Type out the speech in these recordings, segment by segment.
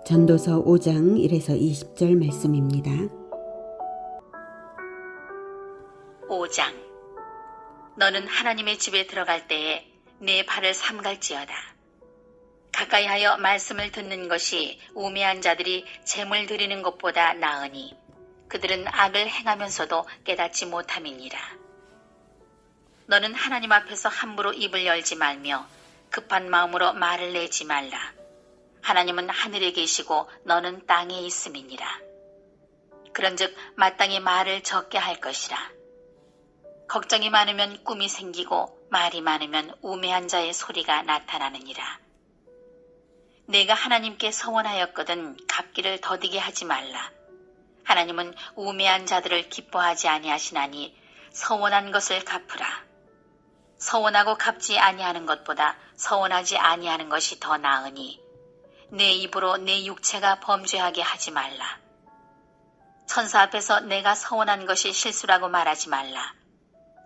전도서 5장 1에서 20절 말씀입니다. 5장. 너는 하나님의 집에 들어갈 때에 내 발을 삼갈지어다. 가까이 하여 말씀을 듣는 것이 우매한 자들이 재물 드리는 것보다 나으니 그들은 악을 행하면서도 깨닫지 못함이니라. 너는 하나님 앞에서 함부로 입을 열지 말며 급한 마음으로 말을 내지 말라. 하나님은 하늘에 계시고 너는 땅에 있음이니라. 그런즉 마땅히 말을 적게 할 것이라. 걱정이 많으면 꿈이 생기고 말이 많으면 우매한 자의 소리가 나타나느니라. 내가 하나님께 서원하였거든 갚기를 더디게 하지 말라. 하나님은 우매한 자들을 기뻐하지 아니하시나니 서원한 것을 갚으라. 서원하고 갚지 아니하는 것보다 서원하지 아니하는 것이 더 나으니 내 입으로 내 육체가 범죄하게 하지 말라. 천사 앞에서 내가 서원한 것이 실수라고 말하지 말라.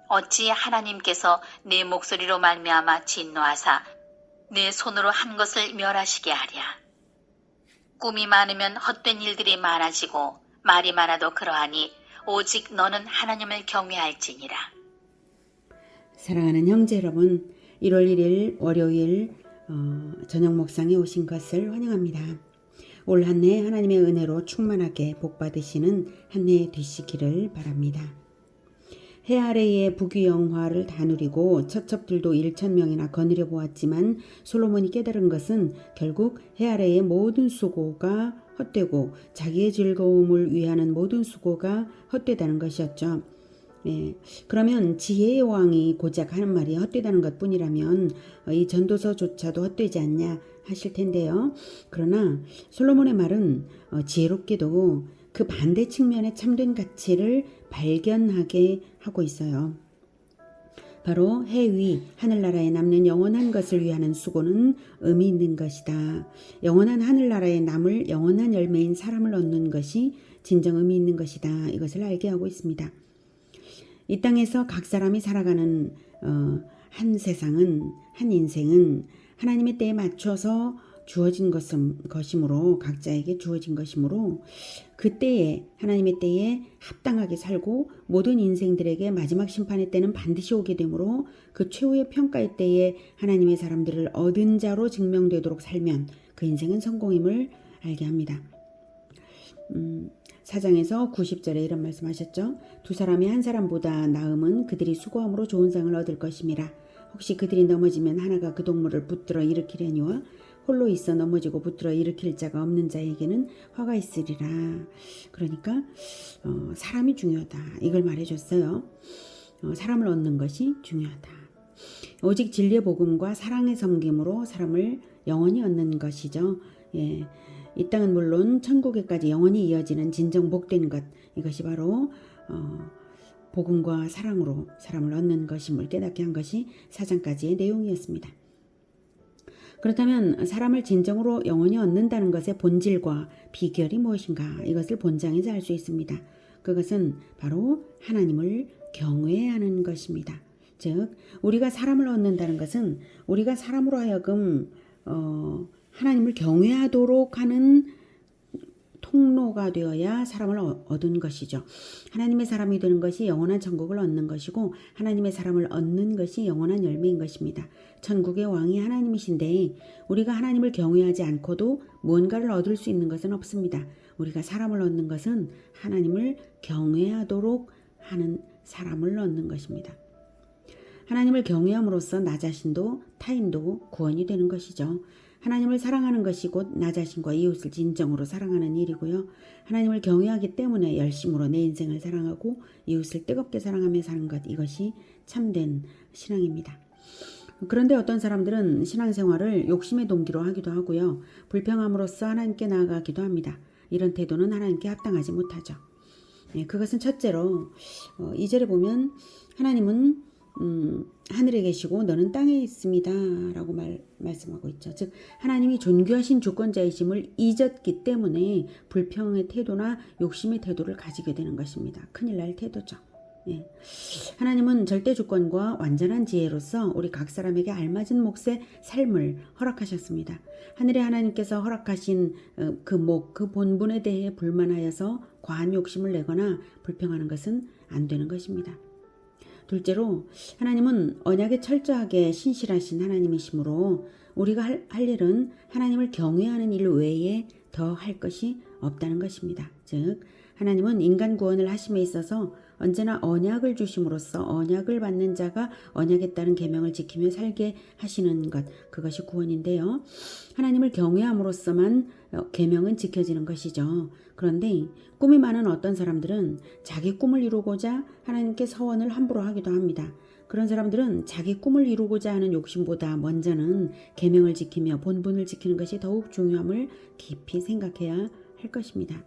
어찌 하나님께서 내 목소리로 말미암아 진노하사 내 손으로 한 것을 멸하시게 하랴. 꿈이 많으면 헛된 일들이 많아지고 말이 많아도 그러하니 오직 너는 하나님을 경외할지니라. 사랑하는 형제 여러분, 1월 1일 월요일 저녁 목상에 오신 것을 환영합니다. 올 한 해 하나님의 은혜로 충만하게 복받으시는 한 해 되시기를 바랍니다. 해 아래의 부귀영화를 다 누리고 첩첩들도 1,000명이나 거느려 보았지만 솔로몬이 깨달은 것은 결국 해 아래의 모든 수고가 헛되고 자기의 즐거움을 위하는 모든 수고가 헛되다는 것이었죠. 그러면 지혜의 왕이 고작 하는 말이 헛되다는 것 뿐이라면 이 전도서조차도 헛되지 않냐 하실 텐데요. 그러나 솔로몬의 말은 지혜롭게도 그 반대 측면의 참된 가치를 발견하게 하고 있어요. 바로 해 위 하늘나라에 남는 영원한 것을 위하는 수고는 의미 있는 것이다. 영원한 하늘나라에 남을 영원한 열매인 사람을 얻는 것이 진정 의미 있는 것이다. 이것을 알게 하고 있습니다. 이 땅에서 각 사람이 살아가는 한 세상은, 한 인생은 하나님의 때에 맞춰서 주어진 것이므로, 각자에게 주어진 것이므로 그 때에, 하나님의 때에 합당하게 살고 모든 인생들에게 마지막 심판의 때는 반드시 오게 되므로 그 최후의 평가의 때에 하나님의 사람들을 얻은 자로 증명되도록 살면 그 인생은 성공임을 알게 합니다. 4장에서 90절에 이런 말씀하셨죠. 두 사람이 한 사람보다 나음은 그들이 수고함으로 좋은 상을 얻을 것임이라. 혹시 그들이 넘어지면 하나가 그 동물을 붙들어 일으키려니와 홀로 있어 넘어지고 붙들어 일으킬 자가 없는 자에게는 화가 있으리라. 그러니까 사람이 중요하다. 이걸 말해줬어요. 사람을 얻는 것이 중요하다. 오직 진리의 복음과 사랑의 섬김으로 사람을 영원히 얻는 것이죠. 이 땅은 물론 천국에까지 영원히 이어지는 진정 복된 것, 이것이 바로 복음과 사랑으로 사람을 얻는 것임을 깨닫게 한 것이 4장까지의 내용이었습니다. 그렇다면 사람을 진정으로 영원히 얻는다는 것의 본질과 비결이 무엇인가? 이것을 본장에서 알 수 있습니다. 그것은 바로 하나님을 경외하는 것입니다. 즉, 우리가 사람을 얻는다는 것은 우리가 사람으로 하여금 하나님을 경외하도록 하는 통로가 되어야 사람을 얻은 것이죠. 하나님의 사람이 되는 것이 영원한 천국을 얻는 것이고 하나님의 사람을 얻는 것이 영원한 열매인 것입니다. 천국의 왕이 하나님이신데 우리가 하나님을 경외하지 않고도 무언가를 얻을 수 있는 것은 없습니다. 우리가 사람을 얻는 것은 하나님을 경외하도록 하는 사람을 얻는 것입니다. 하나님을 경외함으로써 나 자신도 타인도 구원이 되는 것이죠. 하나님을 사랑하는 것이 곧 나 자신과 이웃을 진정으로 사랑하는 일이고요. 하나님을 경외하기 때문에 열심으로 내 인생을 사랑하고 이웃을 뜨겁게 사랑하며 사는 것, 이것이 참된 신앙입니다. 그런데 어떤 사람들은 신앙생활을 욕심의 동기로 하기도 하고요. 불평함으로써 하나님께 나아가기도 합니다. 이런 태도는 하나님께 합당하지 못하죠. 그것은 첫째로 2절에 보면 하나님은 하늘에 계시고 너는 땅에 있습니다 라고 말씀하고 있죠. 즉 하나님이 존귀하신 주권자이심을 잊었기 때문에 불평의 태도나 욕심의 태도를 가지게 되는 것입니다. 큰일 날 태도죠. 예. 하나님은 절대 주권과 완전한 지혜로서 우리 각 사람에게 알맞은 몫의 삶을 허락하셨습니다. 하늘의 하나님께서 허락하신 그 목, 그 본분에 대해 불만하여서 과한 욕심을 내거나 불평하는 것은 안 되는 것입니다. 둘째로 하나님은 언약에 철저하게 신실하신 하나님이시므로 우리가 할 일은 하나님을 경외하는 일 외에 더 할 것이 없다는 것입니다. 즉 하나님은 인간 구원을 하심에 있어서 언제나 언약을 주심으로써 언약을 받는 자가 언약에 따른 계명을 지키며 살게 하시는 것, 그것이 구원인데요. 하나님을 경외함으로써만 계명은 지켜지는 것이죠. 그런데 꿈이 많은 어떤 사람들은 자기 꿈을 이루고자 하나님께 서원을 함부로 하기도 합니다. 그런 사람들은 자기 꿈을 이루고자 하는 욕심보다 먼저는 계명을 지키며 본분을 지키는 것이 더욱 중요함을 깊이 생각해야 할 것입니다.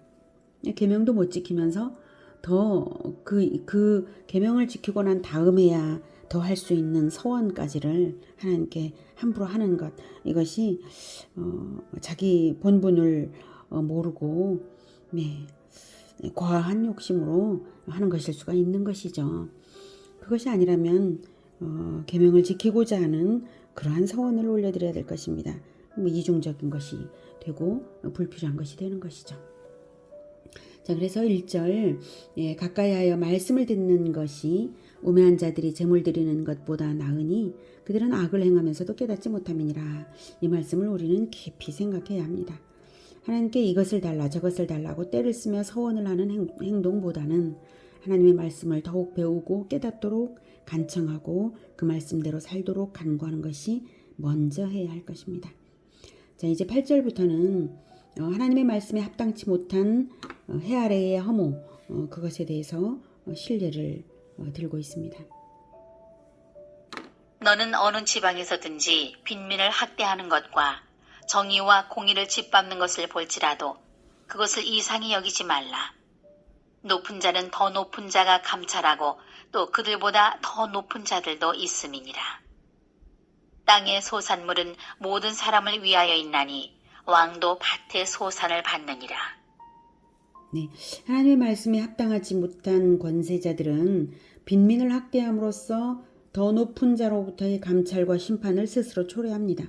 계명도 못 지키면서 더 그 계명을 지키고 난 다음에야 더 할 수 있는 서원까지를 하나님께 함부로 하는 것, 이것이 자기 본분을 모르고 과한 욕심으로 하는 것일 수가 있는 것이죠. 그것이 아니라면 계명을 지키고자 하는 그러한 서원을 올려드려야 될 것입니다. 이중적인 것이 되고 불필요한 것이 되는 것이죠. 자, 그래서 1절 가까이 하여 말씀을 듣는 것이 우매한 자들이 제물 드리는 것보다 나으니 그들은 악을 행하면서도 깨닫지 못함이니라. 이 말씀을 우리는 깊이 생각해야 합니다. 하나님께 이것을 달라 저것을 달라고 때를 쓰며 서원을 하는 행동보다는 하나님의 말씀을 더욱 배우고 깨닫도록 간청하고 그 말씀대로 살도록 간구하는 것이 먼저 해야 할 것입니다. 자, 이제 8절부터는 하나님의 말씀에 합당치 못한 해 아래의 허무, 그것에 대해서 신뢰를 들고 있습니다. 너는 어느 지방에서든지 빈민을 학대하는 것과 정의와 공의를 짓밟는 것을 볼지라도 그것을 이상히 여기지 말라. 높은 자는 더 높은 자가 감찰하고 또 그들보다 더 높은 자들도 있음이니라. 땅의 소산물은 모든 사람을 위하여 있나니 왕도 밭의 소산을 받느니라. 네, 하나님의 말씀에 합당하지 못한 권세자들은 빈민을 학대함으로써 더 높은 자로부터의 감찰과 심판을 스스로 초래합니다.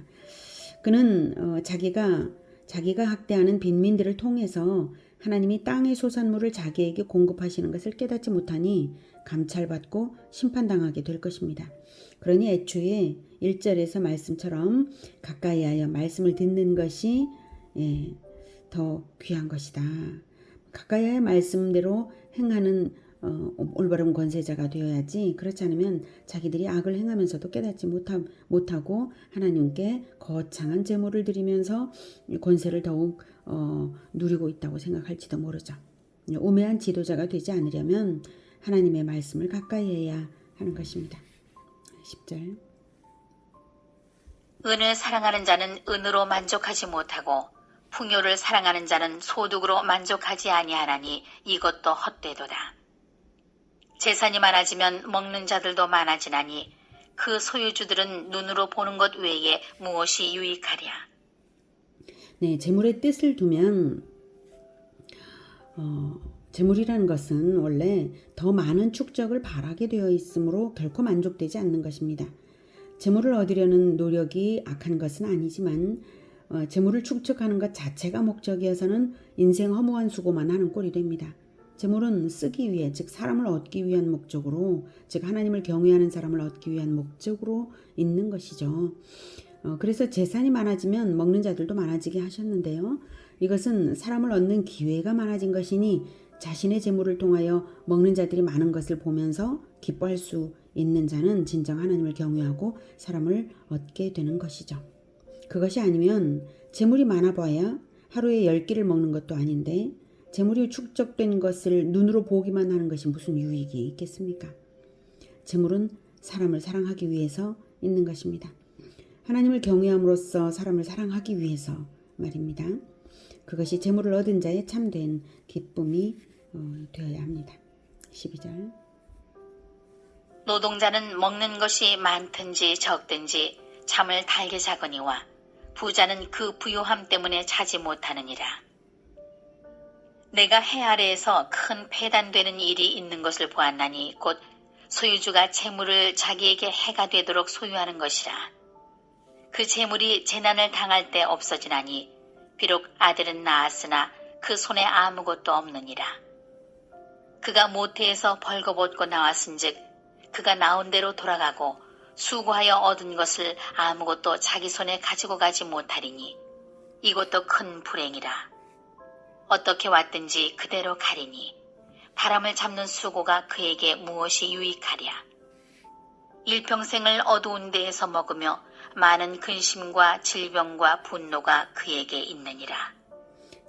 그는 자기가 학대하는 빈민들을 통해서 하나님이 땅의 소산물을 자기에게 공급하시는 것을 깨닫지 못하니 감찰받고 심판당하게 될 것입니다. 그러니 애초에 1절에서 말씀처럼 가까이 하여 말씀을 듣는 것이 더 귀한 것이다. 가까이 하여 말씀대로 행하는 올바른 권세자가 되어야지, 그렇지 않으면 자기들이 악을 행하면서도 깨닫지 못하고 하나님께 거창한 제물을 드리면서 권세를 더욱 누리고 있다고 생각할지도 모르죠. 우매한 지도자가 되지 않으려면 하나님의 말씀을 가까이 해야 하는 것입니다. 10절 은을 사랑하는 자는 은으로 만족하지 못하고 풍요를 사랑하는 자는 소득으로 만족하지 아니하나니 이것도 헛되도다. 재산이 많아지면 먹는 자들도 많아지나니 그 소유주들은 눈으로 보는 것 외에 무엇이 유익하랴. 네, 재물의 뜻을 두면 재물이라는 것은 원래 더 많은 축적을 바라게 되어 있으므로 결코 만족되지 않는 것입니다. 재물을 얻으려는 노력이 악한 것은 아니지만 재물을 축적하는 것 자체가 목적이어서는 인생 허무한 수고만 하는 꼴이 됩니다. 재물은 쓰기 위해, 즉 사람을 얻기 위한 목적으로, 즉 하나님을 경외하는 사람을 얻기 위한 목적으로 있는 것이죠. 그래서 재산이 많아지면 먹는 자들도 많아지게 하셨는데요. 이것은 사람을 얻는 기회가 많아진 것이니 자신의 재물을 통하여 먹는 자들이 많은 것을 보면서 기뻐할 수 있는 자는 진정 하나님을 경외하고 사람을 얻게 되는 것이죠. 그것이 아니면 재물이 많아봐야 하루에 10끼를 먹는 것도 아닌데 재물이 축적된 것을 눈으로 보기만 하는 것이 무슨 유익이 있겠습니까? 재물은 사람을 사랑하기 위해서 있는 것입니다. 하나님을 경외함으로써 사람을 사랑하기 위해서 말입니다. 그것이 재물을 얻은 자의 참된 기쁨이 되어야 합니다. 12절 노동자는 먹는 것이 많든지 적든지 잠을 달게 자거니와 부자는 그 부요함 때문에 자지 못하느니라. 내가 해 아래에서 큰 폐단되는 일이 있는 것을 보았나니 곧 소유주가 재물을 자기에게 해가 되도록 소유하는 것이라. 그 재물이 재난을 당할 때 없어지나니 비록 아들은 낳았으나 그 손에 아무것도 없느니라. 그가 모태에서 벌거벗고 나왔은즉 그가 나온 대로 돌아가고 수고하여 얻은 것을 아무것도 자기 손에 가지고 가지 못하리니 이것도 큰 불행이라. 어떻게 왔든지 그대로 가리니 바람을 잡는 수고가 그에게 무엇이 유익하랴. 일평생을 어두운 데에서 먹으며 많은 근심과 질병과 분노가 그에게 있느니라.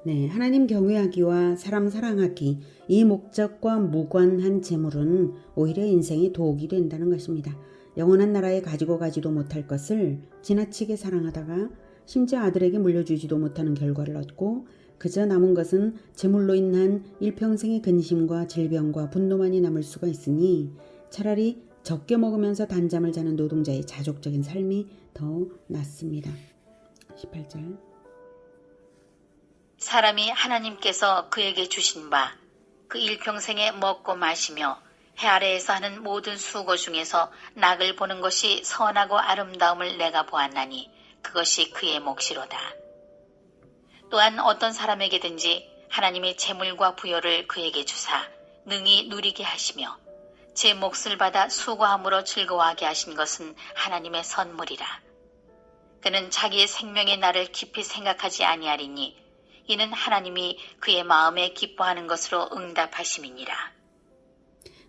네, 하나님 경외하기와 사람 사랑하기, 이 목적과 무관한 재물은 오히려 인생의 도옥이 된다는 것입니다. 영원한 나라에 가지고 가지도 못할 것을 지나치게 사랑하다가 심지어 아들에게 물려주지도 못하는 결과를 얻고 그저 남은 것은 재물로 인한 일평생의 근심과 질병과 분노만이 남을 수가 있으니 차라리 적게 먹으면서 단잠을 자는 노동자의 자족적인 삶이 더 낫습니다. 18절. 사람이 하나님께서 그에게 주신 바 그 일평생에 먹고 마시며 해 아래에서 하는 모든 수고 중에서 낙을 보는 것이 선하고 아름다움을 내가 보았나니 그것이 그의 몫이로다. 또한 어떤 사람에게든지 하나님의 재물과 부여를 그에게 주사 능히 누리게 하시며 제 몫을 받아 수고함으로 즐거워하게 하신 것은 하나님의 선물이라. 그는 자기의 생명의 날을 깊이 생각하지 아니하리니 이는 하나님이 그의 마음에 기뻐하는 것으로 응답하심이니라.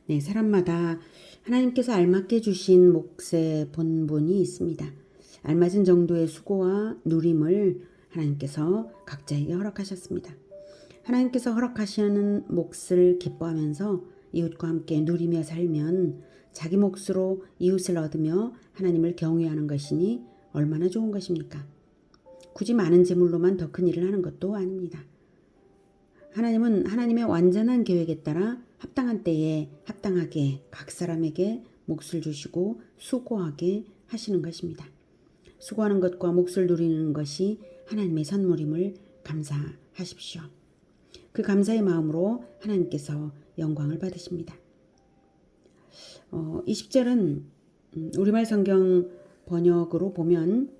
네, 사람마다 하나님께서 알맞게 주신 몫의 본분이 있습니다. 알맞은 정도의 수고와 누림을 하나님께서 각자에게 허락하셨습니다. 하나님께서 허락하시는 몫을 기뻐하면서 이웃과 함께 누리며 살면 자기 몫으로 이웃을 얻으며 하나님을 경외하는 것이니 얼마나 좋은 것입니까? 굳이 많은 재물로만 더 큰 일을 하는 것도 아닙니다. 하나님은 하나님의 완전한 계획에 따라 합당한 때에 합당하게 각 사람에게 몫을 주시고 수고하게 하시는 것입니다. 수고하는 것과 몫을 누리는 것이 하나님의 선물임을 감사하십시오. 그 감사의 마음으로 하나님께서 영광을 받으십니다. 20절은 우리말 성경 번역으로 보면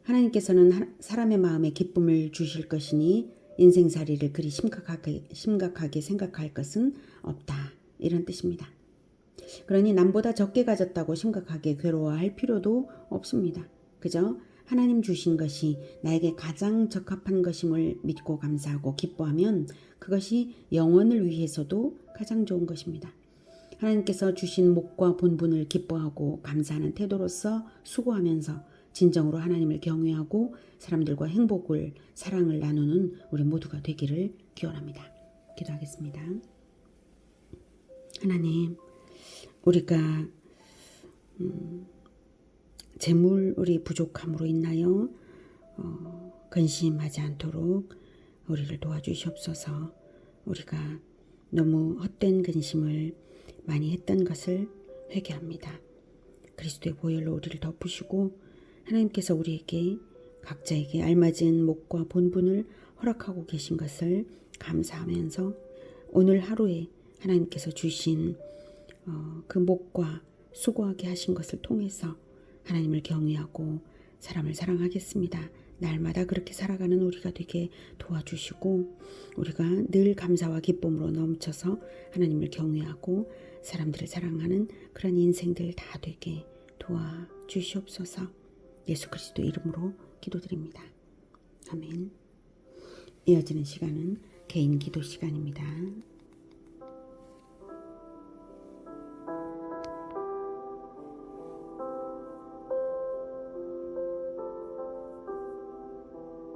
하나님께서는 사람의 마음에 기쁨을 주실 것이니 인생살이를 그리 심각하게 생각할 것은 없다. 이런 뜻입니다. 그러니 남보다 적게 가졌다고 심각하게 괴로워할 필요도 없습니다. 그저 하나님 주신 것이 나에게 가장 적합한 것임을 믿고 감사하고 기뻐하면 그것이 영원을 위해서도 가장 좋은 것입니다. 하나님께서 주신 몫과 본분을 기뻐하고 감사하는 태도로서 수고하면서 진정으로 하나님을 경외하고 사람들과 행복을, 사랑을 나누는 우리 모두가 되기를 기원합니다. 기도하겠습니다. 하나님, 우리가 재물이 부족함으로 인하여 근심하지 않도록 우리를 도와주시옵소서. 우리가 너무 헛된 근심을 많이 했던 것을 회개합니다. 그리스도의 보혈로 우리를 덮으시고 하나님께서 우리에게 각자에게 알맞은 몫과 본분을 허락하고 계신 것을 감사하면서 오늘 하루에 하나님께서 주신 그 몫과 수고하게 하신 것을 통해서 하나님을 경외하고 사람을 사랑하겠습니다. 날마다 그렇게 살아가는 우리가 되게 도와주시고 우리가 늘 감사와 기쁨으로 넘쳐서 하나님을 경외하고 사람들을 사랑하는 그런 인생들 다 되게 도와주시옵소서. 예수 그리스도 이름으로 기도드립니다. 아멘. 이어지는 시간은 개인 기도 시간입니다.